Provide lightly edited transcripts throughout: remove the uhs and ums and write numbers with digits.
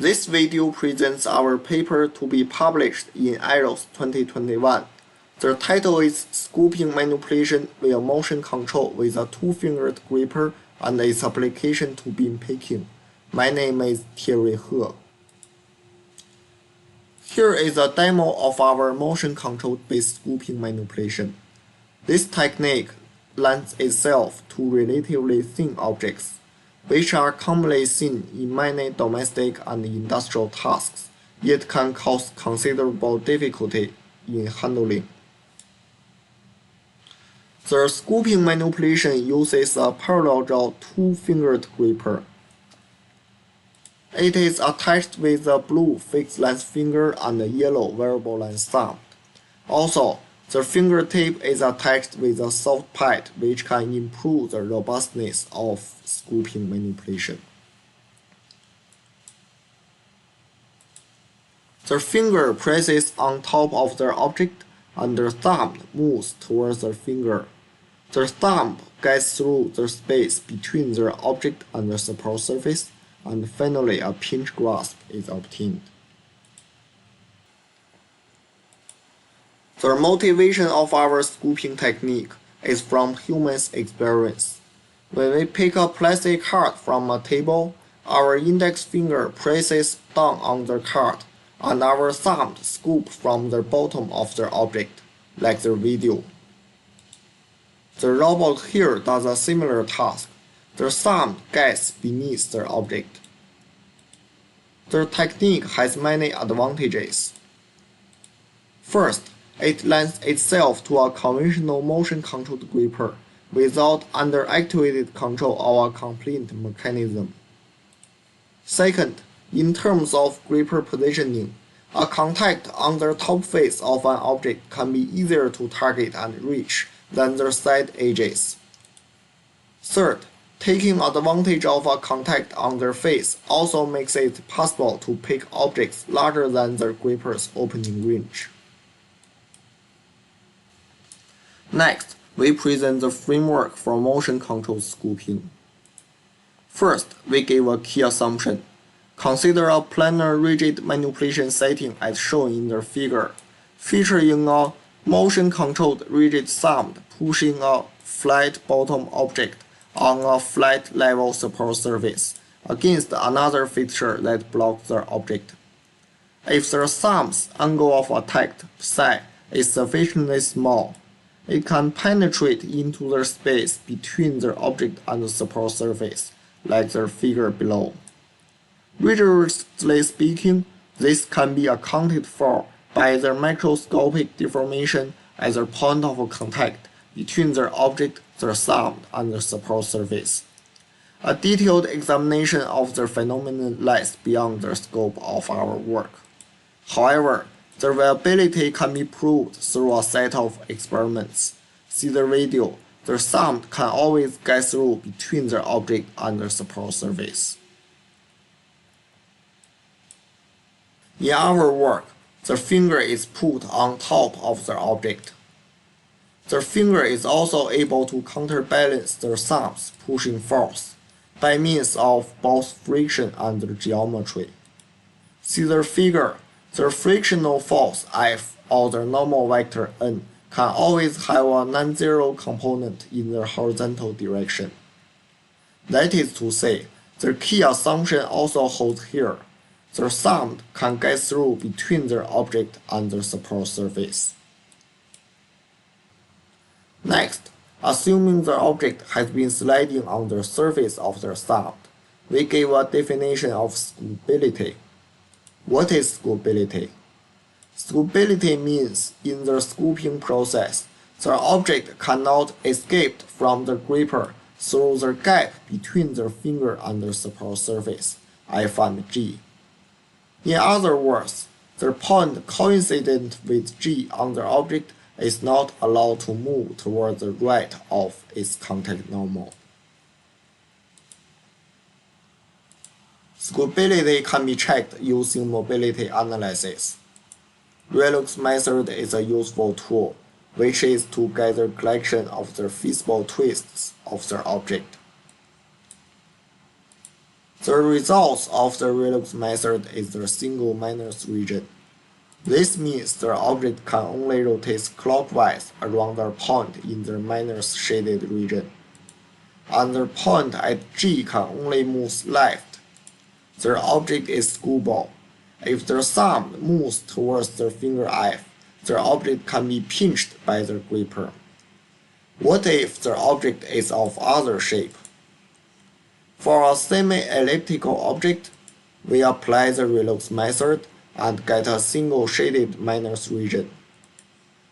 This video presents our paper to be published in IROS 2021. The title is Scooping Manipulation via Motion Control with a Two-Fingered Gripper and its Application to Bean Picking. My name is Thierry He. Here is a demo of our motion control-based scooping manipulation. This technique lends itself to relatively thin objects, which are commonly seen in many domestic and industrial tasks, yet can cause considerable difficulty in handling. The scooping manipulation uses a parallel draw two-fingered gripper. It is attached with a blue fixed-length finger and a yellow variable-length thumb. Also, the fingertip is attached with a soft pad which can improve the robustness of scooping manipulation. The finger presses on top of the object and the thumb moves towards the finger. The thumb gets through the space between the object and the support surface, and finally a pinch grasp is obtained. The motivation of our scooping technique is from human experience. When we pick a plastic card from a table, our index finger presses down on the card, and our thumb scoops from the bottom of the object, like the video. The robot here does a similar task. The thumb gets beneath the object. The technique has many advantages. First, it lends itself to a conventional motion-controlled gripper without underactivated control of a complete mechanism. Second, in terms of gripper positioning, a contact on the top face of an object can be easier to target and reach than the side edges. Third, taking advantage of a contact on their face also makes it possible to pick objects larger than the gripper's opening range. Next, we present the framework for motion control scooping. First, we give a key assumption. Consider a planar rigid manipulation setting as shown in the figure, featuring a motion-controlled rigid thumb pushing a flat bottom object on a flat level support surface against another fixture that blocks the object. If the thumb's angle of attack psi is sufficiently small, it can penetrate into the space between the object and the support surface, like the figure below. Rigorously speaking, this can be accounted for by the microscopic deformation at the point of contact between the object, the thumb, and the support surface. A detailed examination of the phenomenon lies beyond the scope of our work. However, the viability can be proved through a set of experiments. See the video. The thumb can always get through between the object and the support surface. In our work, the finger is put on top of the object. The finger is also able to counterbalance the thumb's pushing force by means of both friction and geometry. See the figure. The frictional force F or the normal vector N can always have a non-zero component in the horizontal direction. That is to say, the key assumption also holds here. The thumb can get through between the object and the support surface. Next, assuming the object has been sliding on the surface of the thumb, we give a definition of scoopability. What is scoopability? Scoopability means in the scooping process, the object cannot escape from the gripper through the gap between the finger and the support surface, F and G. In other words, the point coincident with G on the object is not allowed to move toward the right of its contact normal. Scoopability can be checked using mobility analysis. Relux method is a useful tool, which is to gather collection of the feasible twists of the object. The result of the relux method is the single minus region. This means the object can only rotate clockwise around the point in the minus shaded region, and the point at G can only move left. The object is schoolball. If the thumb moves towards the finger F, the object can be pinched by the gripper. What if the object is of other shape? For a semi-elliptical object, we apply the relux method and get a single shaded minus region.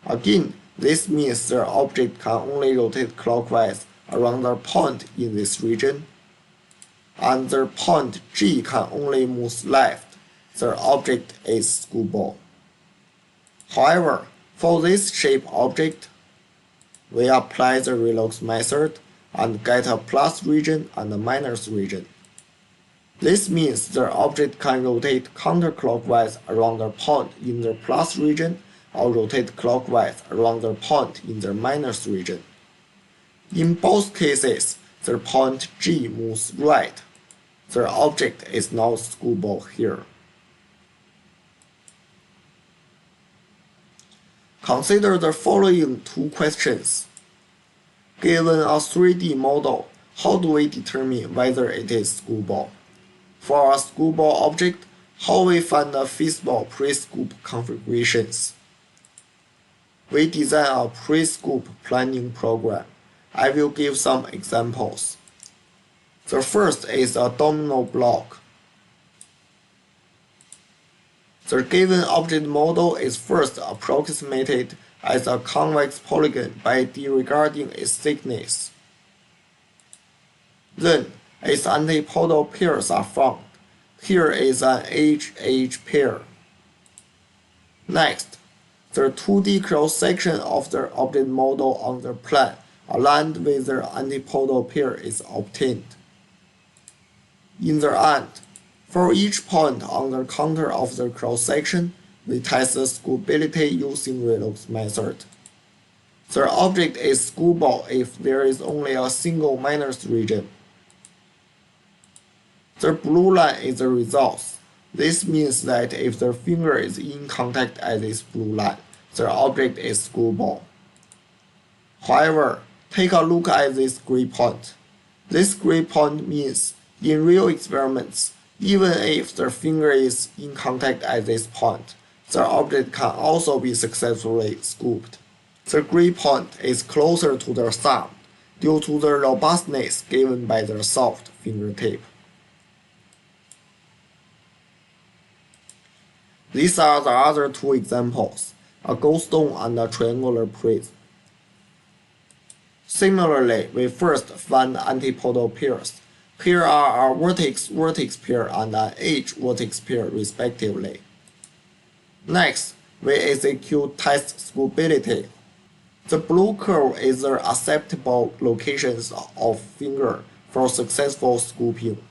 Again, this means the object can only rotate clockwise around the point in this region, and the point G can only move left. The object is schoolball. However, for this shape object, we apply the relux method and get a plus region and a minus region. This means the object can rotate counterclockwise around the point in the plus region or rotate clockwise around the point in the minus region. In both cases, the point G moves right. The object is now schoolball here. Consider the following two questions. Given a 3D model, how do we determine whether it is schoolball? For a schoolball object, how we find the feasible pre-scoop configurations? We design a pre-scoop planning program. I will give some examples. The first is a domino block. The given object model is first approximated as a convex polygon by disregarding its thickness. Then, its antipodal pairs are found. Here is an H-H pair. Next, the 2D cross-section of the object model on the plan aligned with the antipodal pair is obtained. In the end, for each point on the contour of the cross-section, we test the schoolability using relux method. The object is schoolball if there is only a single minus region. The blue line is the result. This means that if the finger is in contact at this blue line, the object is schoolball. However, take a look at this gray point. This gray point means, in real experiments, even if the finger is in contact at this point, the object can also be successfully scooped. The gray point is closer to the thumb due to the robustness given by the soft fingertip. These are the other two examples, a goldstone and a triangular prism. Similarly, we first find antipodal pairs. Here are a vertex-vertex pair and an edge-vertex pair respectively. Next, we execute test schoolability. The blue curve is the acceptable locations of finger for successful scooping.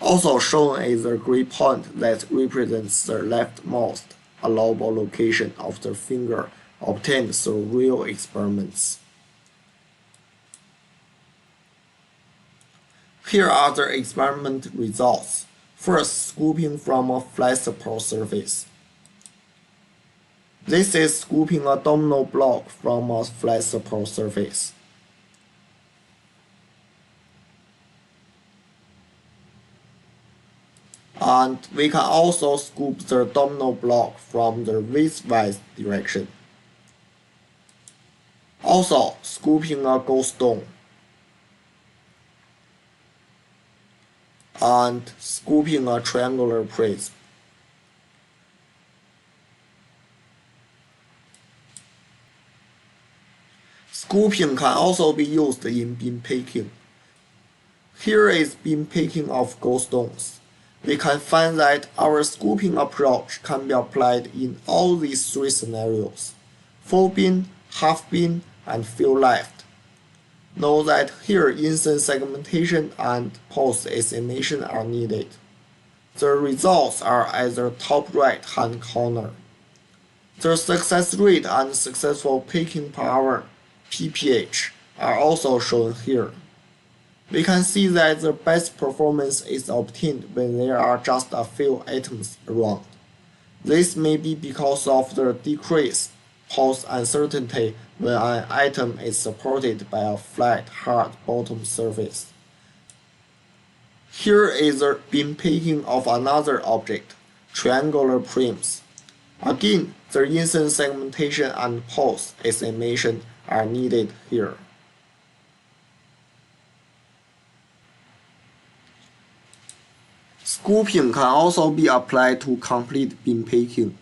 Also shown is the gray point that represents the leftmost allowable location of the finger obtained through real experiments. Here are the experiment results. First, scooping from a flat support surface. This is scooping a domino block from a flat support surface. And we can also scoop the domino block from the widthwise direction. Also, scooping a goldstone. And scooping a triangular prism. Scooping can also be used in beam picking. Here is beam picking of goldstones. We can find that our scooping approach can be applied in all these three scenarios: full beam, half beam, and field left. Note that here instant segmentation and post-estimation are needed. The results are at the top right hand corner. The success rate and successful picking per hour (pph) are also shown here. We can see that the best performance is obtained when there are just a few items around. This may be because of the decreased pulse uncertainty when an item is supported by a flat, hard bottom surface. Here is the beam picking of another object, triangular prisms. Again, the incident segmentation and pulse estimation are needed here. Scooping can also be applied to complete beam picking.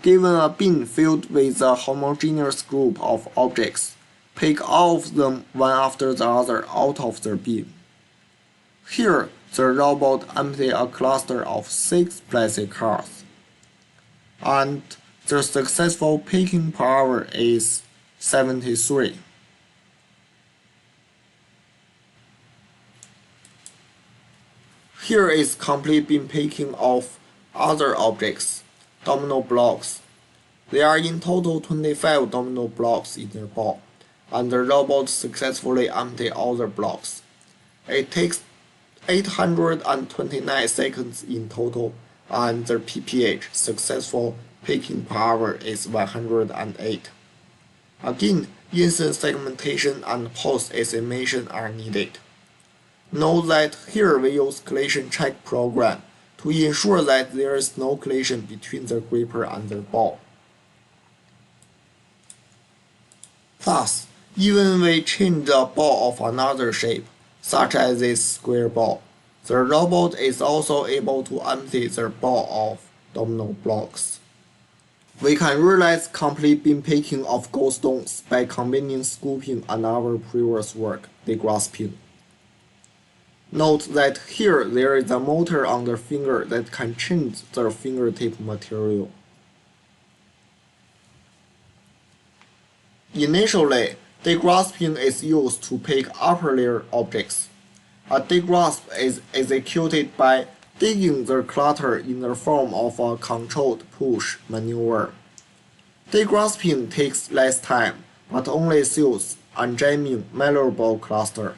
Given a bin filled with a homogeneous group of objects, pick all of them one after the other out of the bin. Here, the robot empties a cluster of 6 plastic cards, and the successful picking per hour is 73. Here is complete bin picking of other objects, domino blocks. There are in total 25 domino blocks in the ball, and the robot successfully empties all the blocks. It takes 829 seconds in total, and the PPH successful picking per hour is 108. Again, incident segmentation and pulse estimation are needed. Note that here we use collision check program to ensure that there is no collision between the gripper and the ball. Thus, even we change the ball of another shape, such as this square ball, the robot is also able to empty the ball of domino blocks. We can realize complete beam picking of gold stones by combining scooping and our previous work, degrasping. Note that here there is a motor on the finger that can change the fingertip material. Initially, degrasping is used to pick upper layer objects. A degrasp is executed by digging the clutter in the form of a controlled push maneuver. Degrasping takes less time, but only suits unjamming malleable cluster.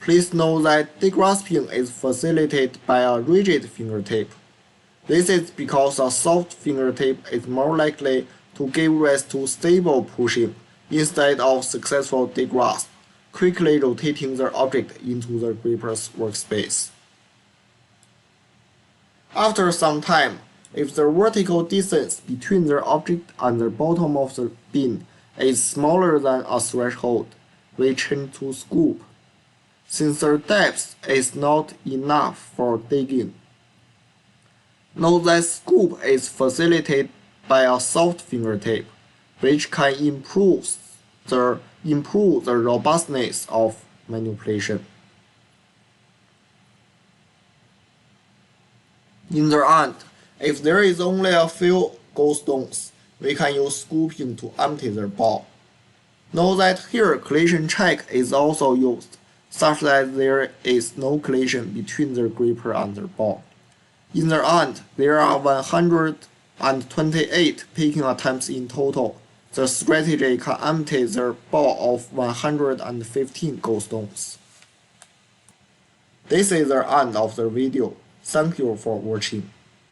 Please note that degrasping is facilitated by a rigid fingertip. This is because a soft fingertip is more likely to give rise to stable pushing instead of successful degrasp, quickly rotating the object into the gripper's workspace. After some time, if the vertical distance between the object and the bottom of the bin is smaller than a threshold, we change to scoop, since the depth is not enough for digging. Note that scoop is facilitated by a soft fingertip, which can improve the robustness of manipulation. In the end, if there is only a few gold stones, we can use scooping to empty the ball. Note that here collision check is also used, such that there is no collision between the gripper and the ball. In the end, there are 128 picking attempts in total. The strategy can empty the ball of 115 gold stones. This is the end of the video. Thank you for watching.